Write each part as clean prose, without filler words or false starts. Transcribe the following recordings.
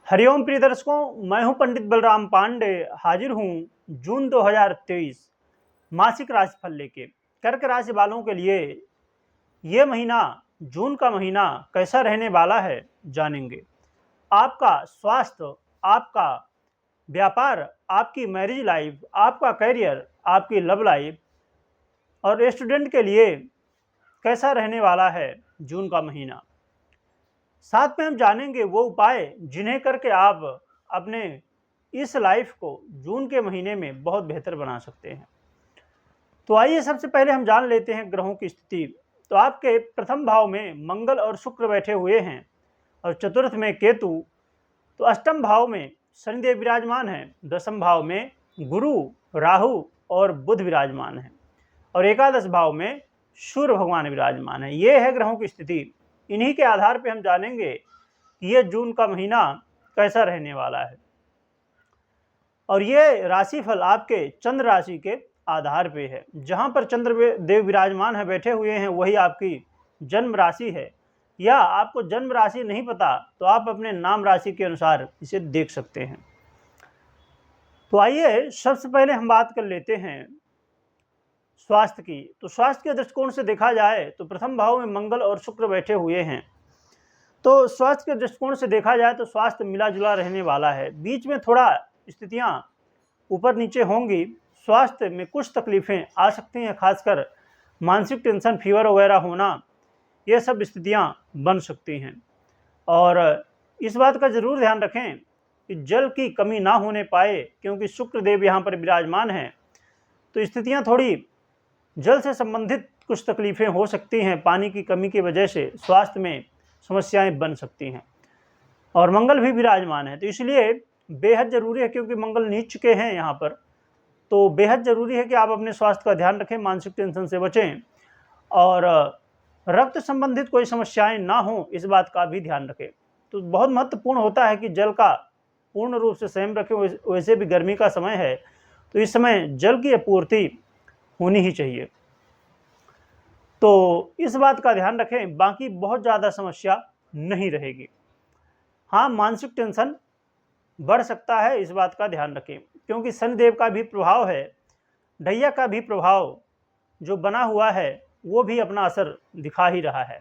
हरिओम प्रिय दर्शकों, मैं हूं पंडित बलराम पांडे। हाजिर हूं जून 2023 मासिक राशिफल लेके। कर्क राशि वालों के लिए ये महीना, जून का महीना कैसा रहने वाला है जानेंगे। आपका स्वास्थ्य, आपका व्यापार, आपकी मैरिज लाइफ, आपका करियर, आपकी लव लाइफ और स्टूडेंट के लिए कैसा रहने वाला है जून का महीना। साथ में हम जानेंगे वो उपाय जिन्हें करके आप अपने इस लाइफ को जून के महीने में बहुत बेहतर बना सकते हैं। तो आइए सबसे पहले हम जान लेते हैं ग्रहों की स्थिति। तो आपके प्रथम भाव में मंगल और शुक्र बैठे हुए हैं और चतुर्थ में केतु। तो अष्टम भाव में शनिदेव विराजमान है, दसम भाव में गुरु, राहु और बुध विराजमान है और एकादश भाव में सूर्य भगवान विराजमान है। ये है ग्रहों की स्थिति। इन्हीं के आधार पर हम जानेंगे कि ये जून का महीना कैसा रहने वाला है। और ये राशिफल आपके चंद्र राशि के आधार पे है। जहां पर चंद्र देव विराजमान है, बैठे हुए हैं, वही आपकी जन्म राशि है। या आपको जन्म राशि नहीं पता तो आप अपने नाम राशि के अनुसार इसे देख सकते हैं। तो आइए सबसे पहले हम बात कर लेते हैं स्वास्थ्य की। तो स्वास्थ्य के दृष्टिकोण से देखा जाए तो प्रथम भाव में मंगल और शुक्र बैठे हुए हैं। तो स्वास्थ्य के दृष्टिकोण से देखा जाए तो स्वास्थ्य मिला जुला रहने वाला है। बीच में थोड़ा स्थितियां ऊपर नीचे होंगी। स्वास्थ्य में कुछ तकलीफें आ सकती हैं, खासकर मानसिक टेंशन, फीवर वगैरह होना, ये सब स्थितियां बन सकती हैं। और इस बात का जरूर ध्यान रखें कि जल की कमी ना होने पाए, क्योंकि शुक्र देव यहाँ पर विराजमान हैं। तो स्थितियां थोड़ी जल से संबंधित कुछ तकलीफें हो सकती हैं। पानी की कमी की वजह से स्वास्थ्य में समस्याएं बन सकती हैं और मंगल भी विराजमान है। तो इसलिए बेहद जरूरी है, क्योंकि मंगल नीच के हैं यहाँ पर, तो बेहद जरूरी है कि आप अपने स्वास्थ्य का ध्यान रखें, मानसिक टेंशन से बचें और रक्त संबंधित कोई समस्याएं ना हो, इस बात का भी ध्यान रखें। तो बहुत महत्वपूर्ण होता है कि जल का पूर्ण रूप से संयम रखें। वैसे भी गर्मी का समय है, तो इस समय जल की आपूर्ति होनी ही चाहिए। तो इस बात का ध्यान रखें, बाकी बहुत ज़्यादा समस्या नहीं रहेगी। हाँ, मानसिक टेंशन बढ़ सकता है, इस बात का ध्यान रखें, क्योंकि शनिदेव का भी प्रभाव है, ढैया का भी प्रभाव जो बना हुआ है वो भी अपना असर दिखा ही रहा है।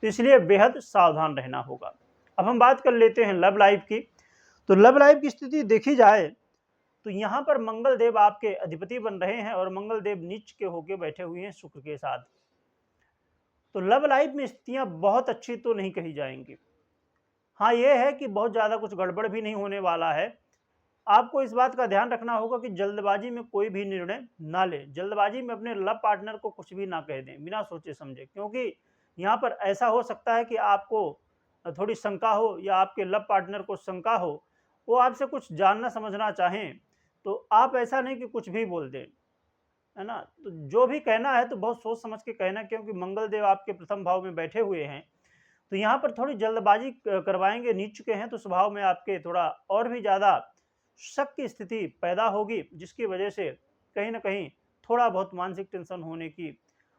तो इसलिए बेहद सावधान रहना होगा। अब हम बात कर लेते हैं लव लाइफ की। तो लव लाइफ की स्थिति देखी जाए तो यहाँ पर मंगल देव आपके अधिपति बन रहे हैं और मंगल देव नीच के होके बैठे हुए हैं शुक्र के साथ। तो लव लाइफ में स्थितियां बहुत अच्छी तो नहीं कही जाएंगी। हाँ, ये है कि बहुत ज़्यादा कुछ गड़बड़ भी नहीं होने वाला है। आपको इस बात का ध्यान रखना होगा कि जल्दबाजी में कोई भी निर्णय ना लें। जल्दबाजी में अपने लव पार्टनर को कुछ भी ना कह दें बिना सोचे समझे, क्योंकि यहाँ पर ऐसा हो सकता है कि आपको थोड़ी शंका हो या आपके लव पार्टनर को शंका हो, वो आपसे कुछ जानना समझना चाहें, तो आप ऐसा नहीं कि कुछ भी बोल दें, है ना। तो जो भी कहना है तो बहुत सोच समझ के कहना, क्योंकि मंगल देव आपके प्रथम भाव में बैठे हुए हैं। तो यहाँ पर थोड़ी जल्दबाजी करवाएंगे, नीच चुके हैं, तो स्वभाव में आपके थोड़ा और भी ज़्यादा शक की स्थिति पैदा होगी, जिसकी वजह से कहीं ना कहीं थोड़ा बहुत मानसिक टेंशन होने की,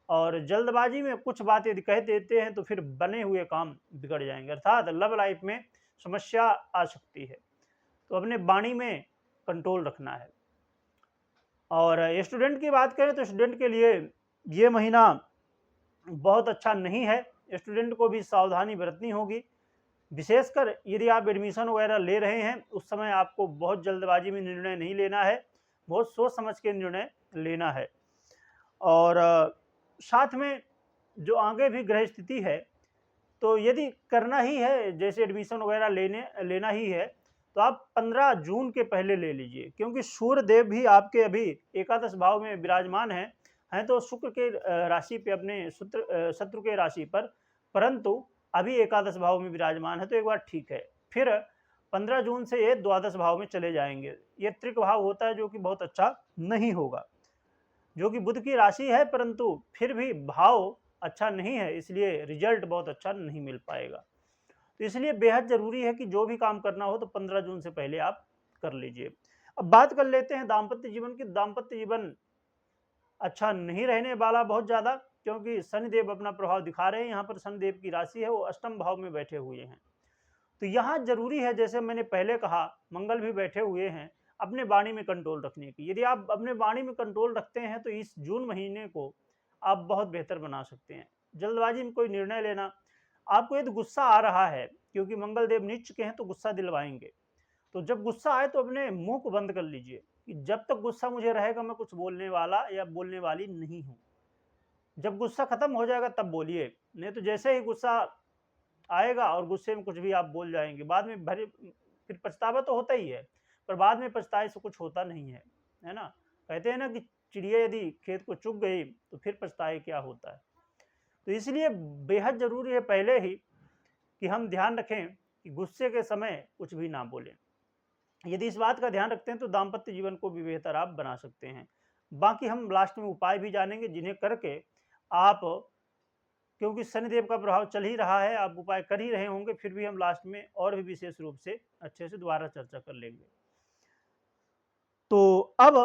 और जल्दबाजी में कुछ बात यदि कह देते हैं तो फिर बने हुए काम बिगड़ जाएंगे, अर्थात लव लाइफ में समस्या आ सकती है। तो अपने वाणी में कंट्रोल रखना है। और स्टूडेंट की बात करें तो स्टूडेंट के लिए ये महीना बहुत अच्छा नहीं है। स्टूडेंट को भी सावधानी बरतनी होगी, विशेषकर यदि आप एडमिशन वगैरह ले रहे हैं, उस समय आपको बहुत जल्दबाजी में निर्णय नहीं लेना है, बहुत सोच समझ के निर्णय लेना है। और साथ में जो आगे भी ग्रह स्थिति है, तो यदि करना ही है, जैसे एडमिशन वगैरह लेना ही है, तो आप 15 जून के पहले ले लीजिए, क्योंकि सूर्य देव भी आपके अभी एकादश भाव में विराजमान हैं तो शुक्र के राशि पे, अपने शत्रु के राशि पर, परंतु अभी एकादश भाव में विराजमान है। तो एक बार ठीक है, फिर 15 जून से ये द्वादश भाव में चले जाएंगे। ये त्रिक भाव होता है जो कि बहुत अच्छा नहीं होगा, जो कि बुध की राशि है, परंतु फिर भी भाव अच्छा नहीं है, इसलिए रिजल्ट बहुत अच्छा नहीं मिल पाएगा। तो इसलिए बेहद जरूरी है कि जो भी काम करना हो तो 15 जून से पहले आप कर लीजिए। अब बात कर लेते हैं दाम्पत्य जीवन की। दाम्पत्य जीवन अच्छा नहीं रहने वाला बहुत ज्यादा, क्योंकि शनिदेव अपना प्रभाव दिखा रहे हैं। यहाँ पर शनिदेव की राशि है, वो अष्टम भाव में बैठे हुए हैं। तो यहाँ जरूरी है, जैसे मैंने पहले कहा, मंगल भी बैठे हुए हैं, अपने वाणी में कंट्रोल रखने की। यदि आप अपने वाणी में कंट्रोल रखते हैं तो इस जून महीने को आप बहुत बेहतर बना सकते हैं। जल्दबाजी में कोई निर्णय लेना, आपको यदि गुस्सा आ रहा है, क्योंकि मंगल देव नीच के हैं तो गुस्सा दिलवाएंगे, तो जब गुस्सा आए तो अपने मुंह को बंद कर लीजिए कि जब तक गुस्सा मुझे रहेगा मैं कुछ बोलने वाला या बोलने वाली नहीं हूं। जब गुस्सा खत्म हो जाएगा तब बोलिए, नहीं तो जैसे ही गुस्सा आएगा और गुस्से में कुछ भी आप बोल जाएंगे, बाद में भरे फिर पछतावा तो होता ही है, पर बाद में पछताए से कुछ होता नहीं है ना। कहते हैं ना कि चिड़िया यदि खेत को चुग गई तो फिर पछताए क्या होता है। तो इसलिए बेहद जरूरी है पहले ही कि हम ध्यान रखें कि गुस्से के समय कुछ भी ना बोलें। यदि इस बात का ध्यान रखते हैं तो दाम्पत्य जीवन को भी बेहतर आप बना सकते हैं। बाकी हम लास्ट में उपाय भी जानेंगे जिन्हें करके आप, क्योंकि शनिदेव का प्रभाव चल ही रहा है, आप उपाय कर ही रहे होंगे, फिर भी हम लास्ट में और भी विशेष रूप से अच्छे से दोबारा चर्चा कर लेंगे। तो अब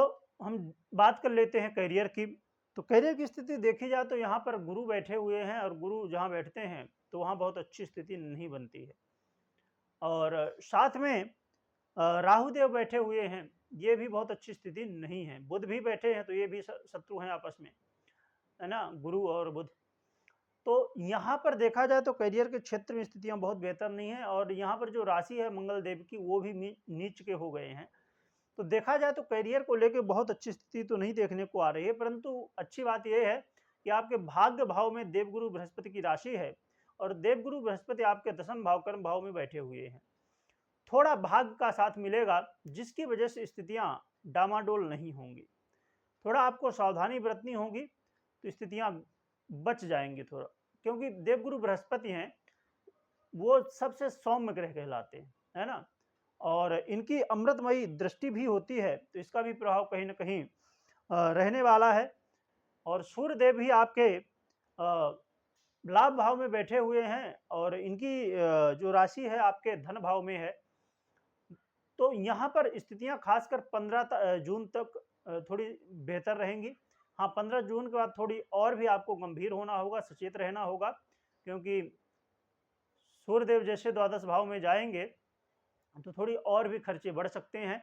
हम बात कर लेते हैं करियर की। तो करियर की स्थिति देखी जाए तो यहाँ पर गुरु बैठे हुए हैं, और गुरु जहाँ बैठते हैं तो वहाँ बहुत अच्छी स्थिति नहीं बनती है। और साथ में राहु देव बैठे हुए हैं, ये भी बहुत अच्छी स्थिति नहीं है। बुध भी बैठे हैं तो ये भी शत्रु हैं आपस में, है ना, गुरु और बुध। तो यहाँ पर देखा जाए तो करियर के क्षेत्र में स्थितियां बहुत बेहतर नहीं है, और यहाँ पर जो राशि है मंगल देव की वो भी नीच के हो गए हैं। तो देखा जाए तो करियर को लेकर बहुत अच्छी स्थिति तो नहीं देखने को आ रही है, परंतु अच्छी बात यह है कि आपके भाग्य भाव में देवगुरु बृहस्पति की राशि है, और देवगुरु बृहस्पति आपके दशम भाव कर्म भाव में बैठे हुए हैं। थोड़ा भाग्य का साथ मिलेगा जिसकी वजह से स्थितियां डामाडोल नहीं होंगी। थोड़ा आपको सावधानी बरतनी होगी तो स्थितियां बच जाएंगी थोड़ा, क्योंकि देवगुरु बृहस्पति हैं, वो सबसे सौम्य ग्रह कहलाते हैं, है ना, और इनकी अमृतमयी दृष्टि भी होती है, तो इसका भी प्रभाव कहीं ना कहीं रहने वाला है। और सूर्य देव भी आपके लाभ भाव में बैठे हुए हैं, और इनकी जो राशि है आपके धन भाव में है। तो यहाँ पर स्थितियां खासकर 15 जून तक थोड़ी बेहतर रहेंगी। हाँ, 15 जून के बाद थोड़ी और भी आपको गंभीर होना होगा, सचेत रहना होगा, क्योंकि सूर्यदेव जैसे द्वादश भाव में जाएंगे तो थोड़ी और भी खर्चे बढ़ सकते हैं।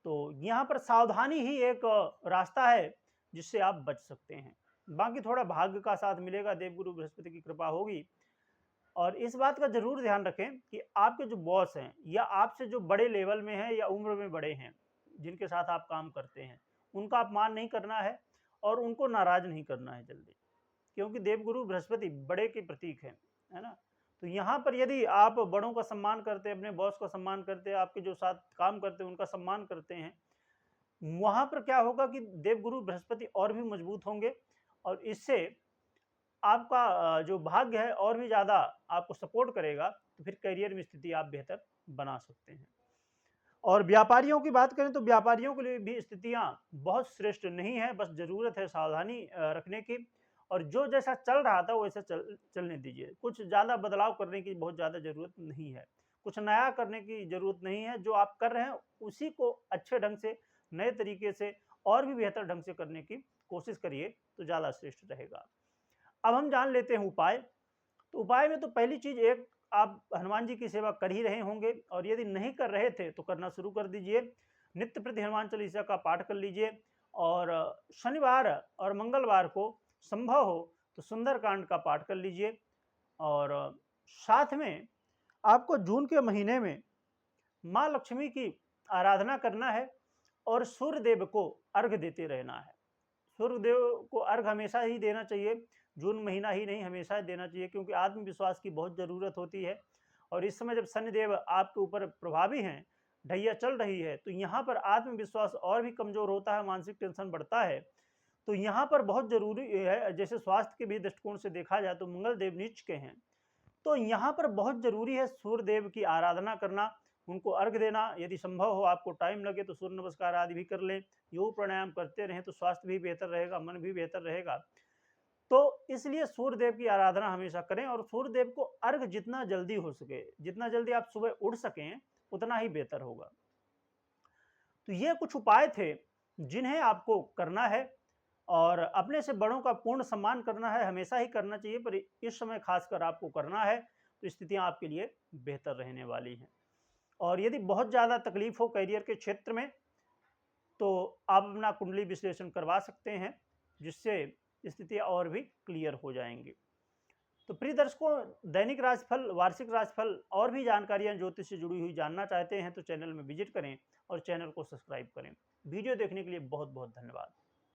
तो यहाँ पर सावधानी ही एक रास्ता है जिससे आप बच सकते हैं। बाकी थोड़ा भाग्य का साथ मिलेगा, देवगुरु बृहस्पति की कृपा होगी। और इस बात का जरूर ध्यान रखें कि आपके जो बॉस हैं या आपसे जो बड़े लेवल में हैं या उम्र में बड़े हैं, जिनके साथ आप काम करते हैं, उनका अपमान नहीं करना है और उनको नाराज नहीं करना है जल्दी, क्योंकि देवगुरु बृहस्पति बड़े के प्रतीक है ना। तो यहाँ पर यदि आप बड़ों का सम्मान करते हैं, अपने बॉस का सम्मान करते हैं, आपके जो साथ काम करते हैं उनका सम्मान करते हैं, वहां पर क्या होगा कि देवगुरु बृहस्पति और भी मजबूत होंगे, और इससे आपका जो भाग्य है और भी ज़्यादा आपको सपोर्ट करेगा, तो फिर करियर में स्थिति आप बेहतर बना सकते हैं। और व्यापारियों की बात करें तो व्यापारियों के लिए भी स्थितियां बहुत श्रेष्ठ नहीं है, बस ज़रूरत है सावधानी रखने की, और जो जैसा चल रहा था वैसा चलने दीजिए। कुछ ज़्यादा बदलाव करने की बहुत ज़्यादा ज़रूरत नहीं है, कुछ नया करने की ज़रूरत नहीं है। जो आप कर रहे हैं उसी को अच्छे ढंग से, नए तरीके से और भी बेहतर ढंग से करने की कोशिश करिए तो ज़्यादा श्रेष्ठ रहेगा। अब हम जान लेते हैं उपाय। तो उपाय में तो पहली चीज, एक, आप हनुमान जी की सेवा कर ही रहे होंगे, और यदि नहीं कर रहे थे तो करना शुरू कर दीजिए। नित्य प्रति हनुमान चालीसा का पाठ कर लीजिए, और शनिवार और मंगलवार को संभव हो तो सुंदरकांड का पाठ कर लीजिए। और साथ में आपको जून के महीने में माँ लक्ष्मी की आराधना करना है, और सूर्य देव को अर्घ देते रहना है। सूर्य देव को अर्घ हमेशा ही देना चाहिए, जून महीना ही नहीं, हमेशा ही देना चाहिए, क्योंकि आत्मविश्वास की बहुत ज़रूरत होती है। और इस समय जब शनिदेव आपके ऊपर प्रभावी हैं, ढैया चल रही है, तो यहाँ पर आत्मविश्वास और भी कमज़ोर होता है, मानसिक टेंशन बढ़ता है। तो यहाँ पर बहुत ज़रूरी है, जैसे स्वास्थ्य के भी दृष्टिकोण से देखा जाए तो मंगल देव नीच के हैं, तो यहाँ पर बहुत ज़रूरी है सूर्य देव की आराधना करना, उनको अर्घ देना। यदि संभव हो, आपको टाइम लगे तो सूर्य नमस्कार आदि भी कर लें, योग प्राणायाम करते रहें तो स्वास्थ्य भी बेहतर रहेगा, मन भी बेहतर रहेगा। तो इसलिए सूर्य देव की आराधना हमेशा करें, और सूर्य देव को अर्घ जितना जल्दी हो सके, जितना जल्दी आप सुबह उठ सकें उतना ही बेहतर होगा। तो ये कुछ उपाय थे जिन्हें आपको करना है, और अपने से बड़ों का पूर्ण सम्मान करना है, हमेशा ही करना चाहिए, पर इस समय खासकर आपको करना है। तो स्थितियां आपके लिए बेहतर रहने वाली हैं। और यदि बहुत ज़्यादा तकलीफ हो करियर के क्षेत्र में, तो आप अपना कुंडली विश्लेषण करवा सकते हैं, जिससे स्थितियां और भी क्लियर हो जाएंगी। तो प्रिय दर्शकों, दैनिक राशिफल, वार्षिक राशिफल और भी जानकारियां ज्योतिष से जुड़ी हुई जानना चाहते हैं तो चैनल में विजिट करें और चैनल को सब्सक्राइब करें। वीडियो देखने के लिए बहुत बहुत धन्यवाद।